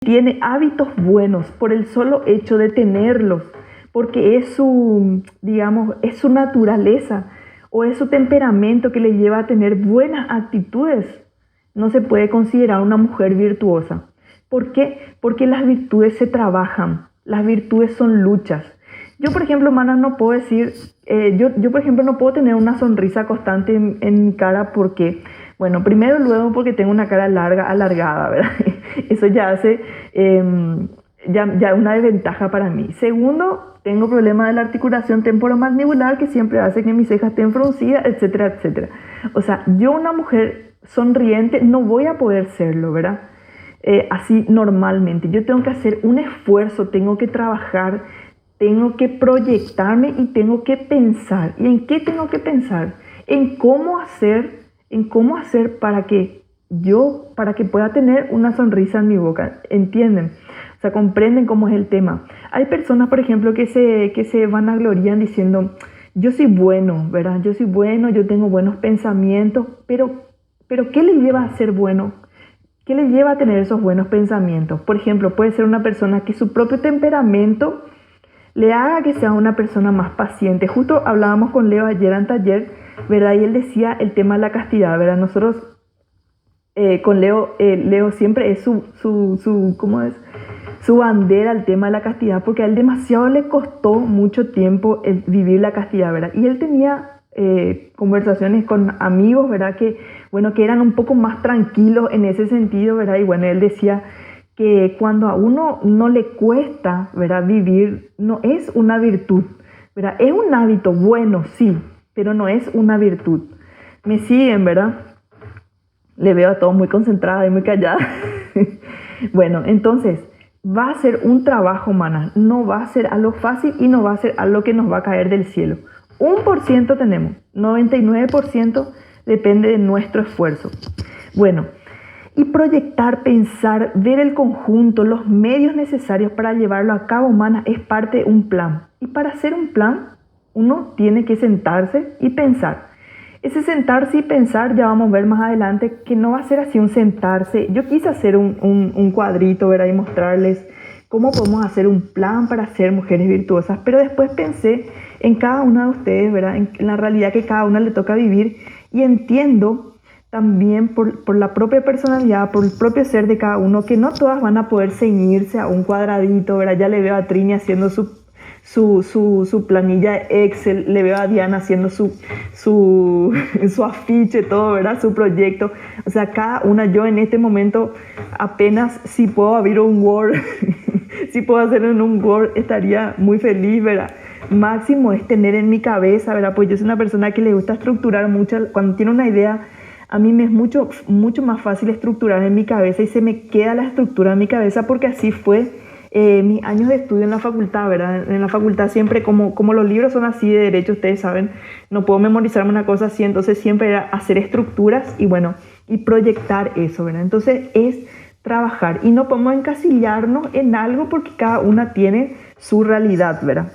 tiene hábitos buenos por el solo hecho de tenerlos, porque es su, digamos, es su naturaleza o es su temperamento que le lleva a tener buenas actitudes, no se puede considerar una mujer virtuosa. ¿Por qué? Porque las virtudes se trabajan, las virtudes son luchas. Yo, por ejemplo, Mana, no puedo decir, yo, por ejemplo, no puedo tener una sonrisa constante en mi cara porque, bueno, primero, luego porque tengo una cara larga, alargada, ¿verdad? Eso ya hace ya una desventaja para mí. Segundo, tengo problemas de la articulación temporomandibular que siempre hace que mis cejas estén fruncidas, etcétera, etcétera. O sea, yo una mujer sonriente no voy a poder serlo, ¿verdad? Así normalmente. Yo tengo que hacer un esfuerzo, tengo que trabajar, tengo que proyectarme y tengo que pensar. ¿Y en qué tengo que pensar? En cómo hacer para que pueda tener una sonrisa en mi boca. ¿Entienden? O sea, comprenden cómo es el tema. Hay personas, por ejemplo, que se vanaglorían diciendo, yo soy bueno, ¿verdad? Yo soy bueno, yo tengo buenos pensamientos, pero ¿qué le lleva a ser bueno? ¿Qué le lleva a tener esos buenos pensamientos? Por ejemplo, puede ser una persona que su propio temperamento le haga que sea una persona más paciente. Justo hablábamos con Leo ayer en taller, ¿verdad? Y él decía el tema de la castidad, ¿verdad? Nosotros con Leo, Leo siempre es ¿cómo es? Su bandera el tema de la castidad, porque a él demasiado le costó mucho tiempo el vivir la castidad, ¿verdad? Y él tenía conversaciones con amigos, ¿verdad? Que eran un poco más tranquilos en ese sentido, ¿verdad? Y bueno, él decía que cuando a uno no le cuesta, ¿verdad? Vivir, no es una virtud, ¿verdad? Es un hábito bueno, sí, pero no es una virtud. Me siguen, ¿verdad? Le veo a todos muy concentrada y muy callada. Bueno, entonces, va a ser un trabajo, Mana. No va a ser algo fácil y no va a ser algo que nos va a caer del cielo. 1% tenemos, 99% depende de nuestro esfuerzo. Bueno, y proyectar, pensar, ver el conjunto, los medios necesarios para llevarlo a cabo, Mana, es parte de un plan. Y para hacer un plan, uno tiene que sentarse y pensar. Ese sentarse y pensar, ya vamos a ver más adelante, que no va a ser así un sentarse. Yo quise hacer un cuadrito, ¿verdad? Y mostrarles cómo podemos hacer un plan para ser mujeres virtuosas. Pero después pensé en cada una de ustedes, ¿verdad? En la realidad que cada una le toca vivir. Y entiendo también por la propia personalidad, por el propio ser de cada uno, que no todas van a poder ceñirse a un cuadradito, ¿verdad? Ya le veo a Trini haciendo su planilla Excel, le veo a Diana haciendo su afiche, todo, ¿verdad? Su proyecto. O sea, cada una, yo en este momento apenas si puedo abrir un Word, si puedo hacer en un Word, estaría muy feliz, ¿verdad? Máximo es tener en mi cabeza, ¿verdad? Pues yo soy una persona que le gusta estructurar mucho. Cuando tiene una idea, a mí me es mucho más fácil estructurar en mi cabeza y se me queda la estructura en mi cabeza porque así fue mis años de estudio en la facultad, ¿verdad? En la facultad siempre, como los libros son así de derecho, ustedes saben, no puedo memorizarme una cosa así, entonces siempre era hacer estructuras y proyectar eso, ¿verdad? Entonces es trabajar y no podemos encasillarnos en algo porque cada una tiene su realidad, ¿verdad?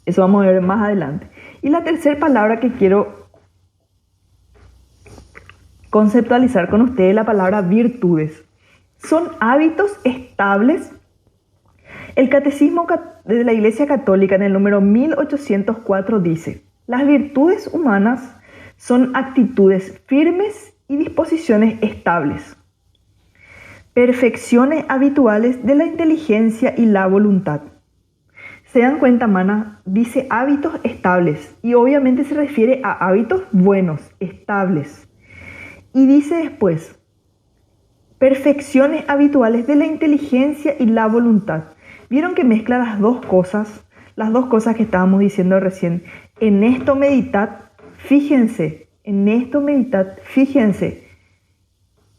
Eso vamos a ver más adelante. Y la tercera palabra que quiero conceptualizar con ustedes es la palabra virtudes. Son hábitos estables. El Catecismo de la Iglesia Católica en el número 1804 dice: las virtudes humanas son actitudes firmes y disposiciones estables, perfecciones habituales de la inteligencia y la voluntad. ¿Se dan cuenta, Mana? Dice hábitos estables y obviamente se refiere a hábitos buenos, estables. Y dice después, perfecciones habituales de la inteligencia y la voluntad. ¿Vieron que mezcla las dos cosas que estábamos diciendo recién? En esto meditad, fíjense.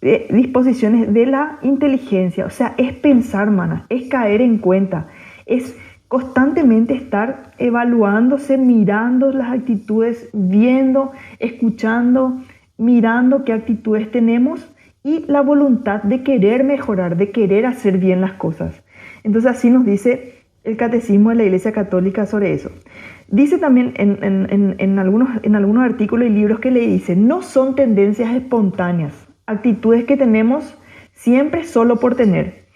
Disposiciones de la inteligencia. O sea, es pensar, Mana, es caer en cuenta, es constantemente estar evaluándose, mirando las actitudes, viendo, escuchando, mirando qué actitudes tenemos y la voluntad de querer mejorar, de querer hacer bien las cosas. Entonces así nos dice el Catecismo de la Iglesia Católica sobre eso. Dice también en algunos artículos y libros que le dicen, no son tendencias espontáneas, actitudes que tenemos siempre solo por tener,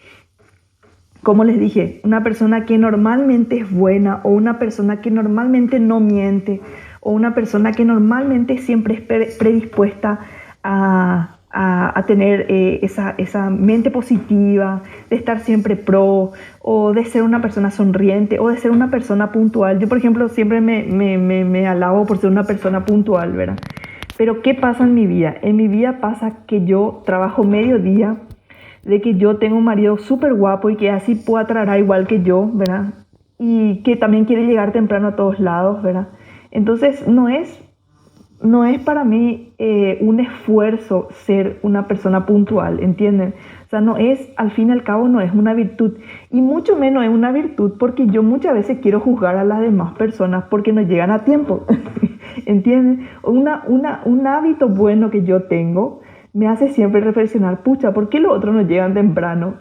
Como les dije, una persona que normalmente es buena o una persona que normalmente no miente o una persona que normalmente siempre es predispuesta a tener esa mente positiva, de estar siempre pro o de ser una persona sonriente o de ser una persona puntual. Yo, por ejemplo, siempre me alabo por ser una persona puntual, ¿verdad? Pero ¿qué pasa en mi vida? En mi vida pasa que yo trabajo mediodía, de que yo tengo un marido súper guapo y que así pueda tratar igual que yo, ¿verdad? Y que también quiere llegar temprano a todos lados, ¿verdad? Entonces no es para mí un esfuerzo ser una persona puntual, ¿entienden? O sea, no es, al fin y al cabo, no es una virtud. Y mucho menos es una virtud porque yo muchas veces quiero juzgar a las demás personas porque no llegan a tiempo, ¿entienden? Un hábito bueno que yo tengo me hace siempre reflexionar, pucha, ¿por qué los otros no llegan temprano?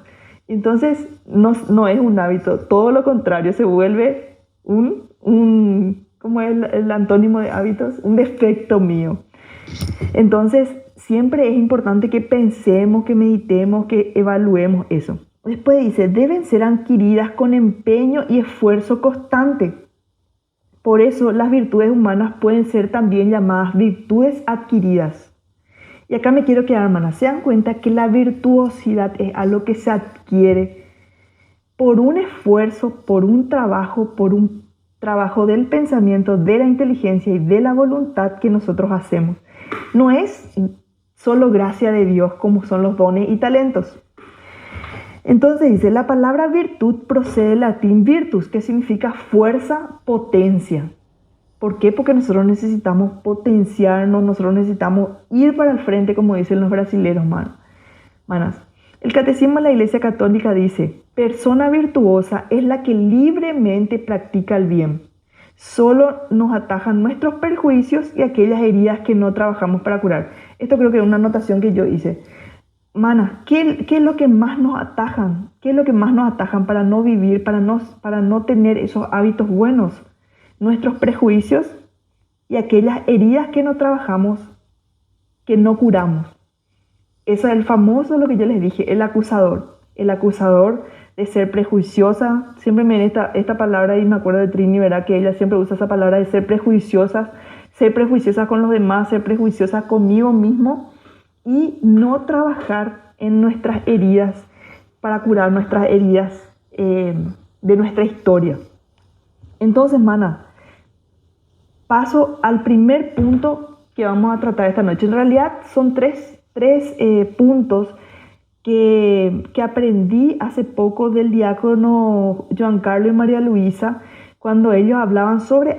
Entonces, no es un hábito, todo lo contrario, se vuelve ¿cómo es el antónimo de hábitos? Un defecto mío. Entonces, siempre es importante que pensemos, que meditemos, que evaluemos eso. Después dice, deben ser adquiridas con empeño y esfuerzo constante. Por eso, las virtudes humanas pueden ser también llamadas virtudes adquiridas. Y acá me quiero quedar, hermanas. Se dan cuenta que la virtuosidad es algo que se adquiere por un esfuerzo, por un trabajo del pensamiento, de la inteligencia y de la voluntad que nosotros hacemos. No es solo gracia de Dios como son los dones y talentos. Entonces dice, la palabra virtud procede del latín virtus, que significa fuerza, potencia. ¿Por qué? Porque nosotros necesitamos potenciarnos, nosotros necesitamos ir para el frente, como dicen los brasileños, manas. El Catecismo de la Iglesia Católica dice, persona virtuosa es la que libremente practica el bien. Solo nos atajan nuestros perjuicios y aquellas heridas que no trabajamos para curar. Esto creo que es una anotación que yo hice. Manas, ¿qué es lo que más nos atajan? ¿Qué es lo que más nos atajan para no vivir, para no tener esos hábitos buenos? Nuestros prejuicios y aquellas heridas que no trabajamos, que no curamos. Eso es el famoso, lo que yo les dije, el acusador. El acusador de ser prejuiciosa. Siempre me viene esta palabra y me acuerdo de Trini, ¿verdad? Que ella siempre usa esa palabra de ser prejuiciosas con los demás, ser prejuiciosas conmigo mismo y no trabajar en nuestras heridas para curar nuestras heridas de nuestra historia. Entonces, mana, paso al primer punto que vamos a tratar esta noche. En realidad son tres puntos que aprendí hace poco del diácono Joan Carlos y María Luisa cuando ellos hablaban sobre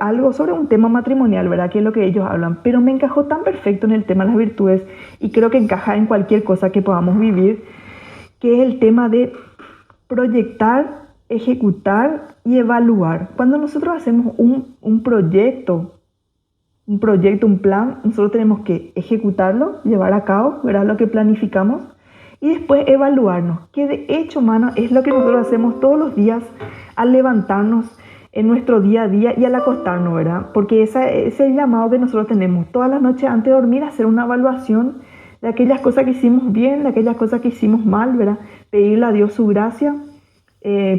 un tema matrimonial, ¿verdad? Que es lo que ellos hablan. Pero me encajó tan perfecto en el tema de las virtudes y creo que encaja en cualquier cosa que podamos vivir, que es el tema de proyectar, ejecutar y evaluar. Cuando nosotros hacemos un proyecto, un plan, nosotros tenemos que ejecutarlo, llevar a cabo, ¿verdad? Lo que planificamos y después evaluarnos, que de hecho, mano, es lo que nosotros hacemos todos los días al levantarnos en nuestro día a día y al acostarnos, ¿verdad? Porque ese es el llamado que nosotros tenemos todas las noches antes de dormir, hacer una evaluación de aquellas cosas que hicimos bien, de aquellas cosas que hicimos mal, ¿verdad? Pedirle a Dios su gracia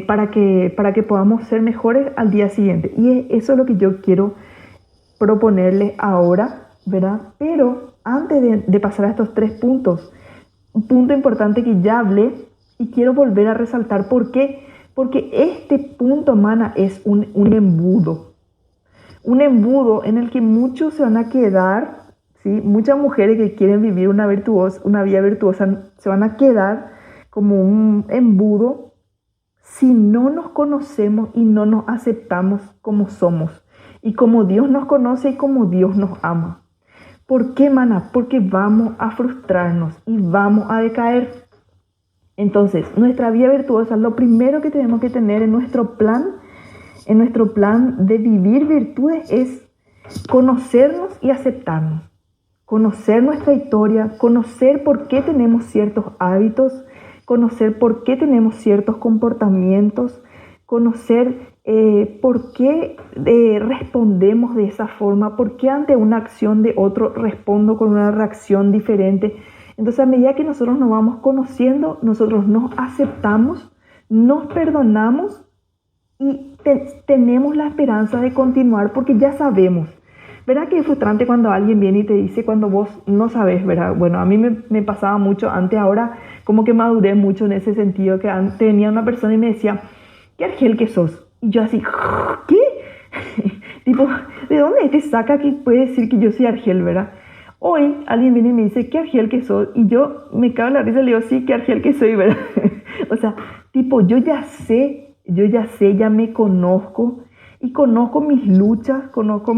para que podamos ser mejores al día siguiente. Y eso es lo que yo quiero proponerles ahora, ¿verdad? Pero antes de pasar a estos 3 puntos, un punto importante que ya hablé y quiero volver a resaltar. ¿Por qué? Porque este punto, mana, es un embudo. Un embudo en el que muchos se van a quedar, ¿sí? Muchas mujeres que quieren vivir una vida virtuosa se van a quedar como un embudo si no nos conocemos y no nos aceptamos como somos y como Dios nos conoce y como Dios nos ama. ¿Por qué, mana? Porque vamos a frustrarnos y vamos a decaer. Entonces, nuestra vida virtuosa, lo primero que tenemos que tener en nuestro plan de vivir virtudes es conocernos y aceptarnos. Conocer nuestra historia, conocer por qué tenemos ciertos hábitos, conocer por qué tenemos ciertos comportamientos, conocer por qué respondemos de esa forma, por qué ante una acción de otro respondo con una reacción diferente. Entonces, a medida que nosotros nos vamos conociendo, nosotros nos aceptamos, nos perdonamos y tenemos la esperanza de continuar porque ya sabemos. ¿Verdad que es frustrante cuando alguien viene y te dice cuando vos no sabes, ¿verdad? Bueno, a mí me pasaba mucho antes, ahora como que maduré mucho en ese sentido, que antes venía una persona y me decía, ¿qué Argel que sos? Y yo así, ¿qué? Tipo, ¿de dónde te saca que puede decir que yo soy Argel, verdad? Hoy alguien viene y me dice, ¿qué Argel que sos? Y yo me cago en la risa y le digo, sí, ¿qué Argel que soy, verdad? O sea, tipo, ya me conozco y conozco mis luchas, conozco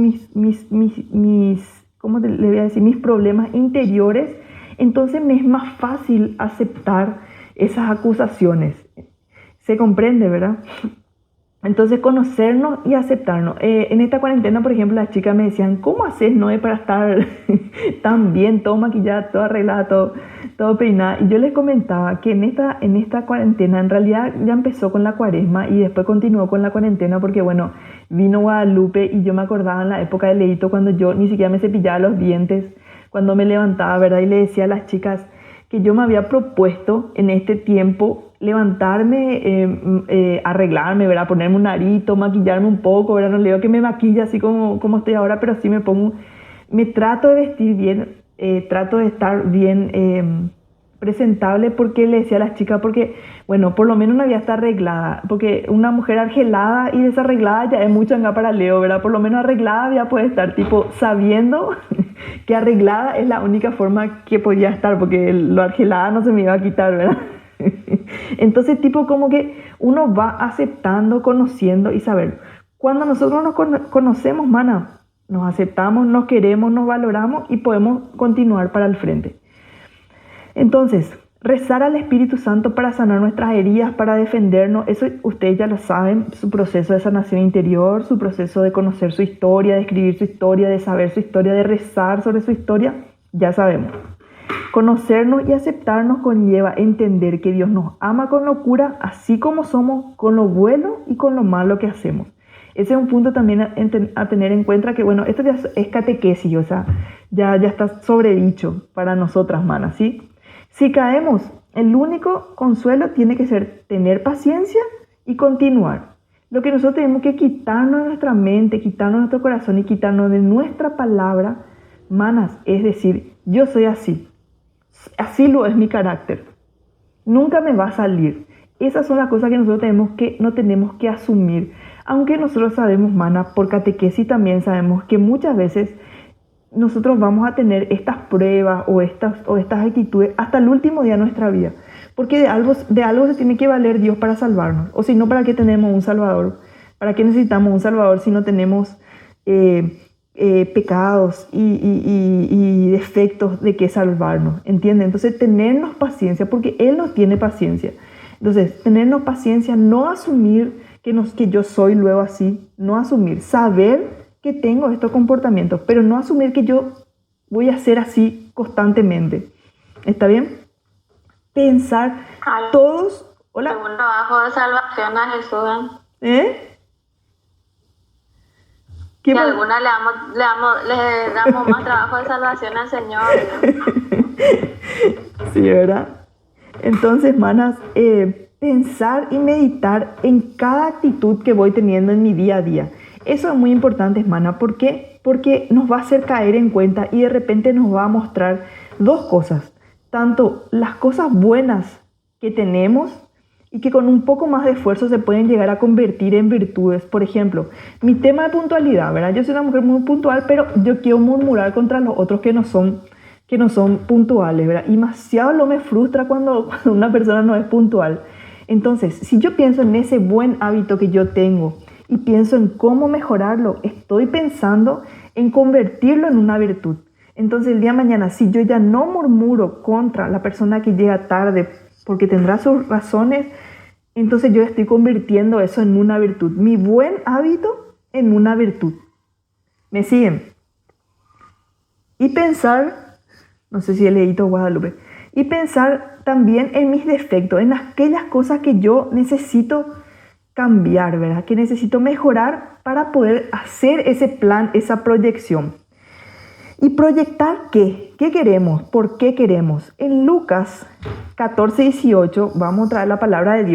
¿cómo le voy a decir? Mis problemas interiores. Entonces me es más fácil aceptar esas acusaciones. Se comprende, ¿verdad? Entonces, conocernos y aceptarnos. En esta cuarentena, por ejemplo, las chicas me decían, ¿cómo haces, Noé, para estar tan bien, todo maquillada, todo arreglada, todo peinada? Y yo les comentaba que en esta cuarentena, en realidad ya empezó con la cuaresma y después continuó con la cuarentena porque, bueno, vino Guadalupe y yo me acordaba en la época de Leito cuando yo ni siquiera me cepillaba los dientes, cuando me levantaba, ¿verdad? Y le decía a las chicas que yo me había propuesto en este tiempo levantarme, arreglarme, ¿verdad? Ponerme un arito, maquillarme un poco, ¿verdad? No le digo que me maquille así como estoy ahora, pero sí me trato de vestir bien, trato de estar bien presentable porque le decía a las chicas, porque, bueno, por lo menos no había estar arreglada, porque una mujer arreglada y desarreglada ya es mucho acá para Leo, ¿verdad? Por lo menos arreglada ya puede estar, tipo, sabiendo que arreglada es la única forma que podía estar, porque lo arreglada no se me iba a quitar, ¿verdad? Entonces, tipo, como que uno va aceptando, conociendo y saber. Cuando nosotros nos conocemos, mana, nos aceptamos, nos queremos, nos valoramos y podemos continuar para el frente. Entonces, rezar al Espíritu Santo para sanar nuestras heridas, para defendernos, eso ustedes ya lo saben, su proceso de sanación interior, su proceso de conocer su historia, de escribir su historia, de saber su historia, de rezar sobre su historia, ya sabemos. Conocernos y aceptarnos conlleva entender que Dios nos ama con locura, así como somos, con lo bueno y con lo malo que hacemos. Ese es un punto también a tener en cuenta que, bueno, esto ya es catequesis, o sea, ya está sobredicho para nosotras, manas, ¿sí? Si caemos, el único consuelo tiene que ser tener paciencia y continuar. Lo que nosotros tenemos que quitarnos de nuestra mente, quitarnos de nuestro corazón y quitarnos de nuestra palabra, manas, es decir, yo soy así. Así lo es mi carácter. Nunca me va a salir. Esas son las cosas que nosotros no tenemos que asumir. Aunque nosotros sabemos, mana, por catequesis también sabemos que muchas veces nosotros vamos a tener estas pruebas o estas actitudes hasta el último día de nuestra vida. Porque de algo se tiene que valer Dios para salvarnos. O si no, ¿para qué tenemos un Salvador? ¿Para qué necesitamos un Salvador si no tenemos pecados y defectos de que salvarnos? ¿Entienden? Entonces, tenernos paciencia, porque Él nos tiene paciencia. Entonces, tenernos paciencia, no asumir que yo soy luego así, no asumir, saber que tengo estos comportamientos, pero no asumir que yo voy a ser así constantemente. ¿Está bien? Pensar todos... Hola. Un trabajo de salvación a Jesús. ¿Qué que alguna le damos más trabajo de salvación al Señor. Sí, ¿verdad? Entonces, manas, pensar y meditar en cada actitud que voy teniendo en mi día a día. Eso es muy importante, hermana. ¿Por qué? Porque nos va a hacer caer en cuenta y de repente nos va a mostrar dos cosas. Tanto las cosas buenas que tenemos y que con un poco más de esfuerzo se pueden llegar a convertir en virtudes. Por ejemplo, mi tema de puntualidad, ¿verdad? Yo soy una mujer muy puntual, pero yo quiero murmurar contra los otros que no son puntuales, ¿verdad? Y demasiado lo me frustra cuando una persona no es puntual. Entonces, si yo pienso en ese buen hábito que yo tengo y pienso en cómo mejorarlo, estoy pensando en convertirlo en una virtud. Entonces, el día de mañana, si yo ya no murmuro contra la persona que llega tarde porque tendrá sus razones, entonces yo estoy convirtiendo eso en una virtud. Mi buen hábito en una virtud. ¿Me siguen? Y pensar, no sé si he leído Guadalupe, y pensar también en mis defectos, en aquellas cosas que yo necesito cambiar, ¿verdad? Que necesito mejorar para poder hacer ese plan, esa proyección. ¿Y proyectar qué? ¿Qué queremos? ¿Por qué queremos? En Lucas 14:18, vamos a traer la palabra de Dios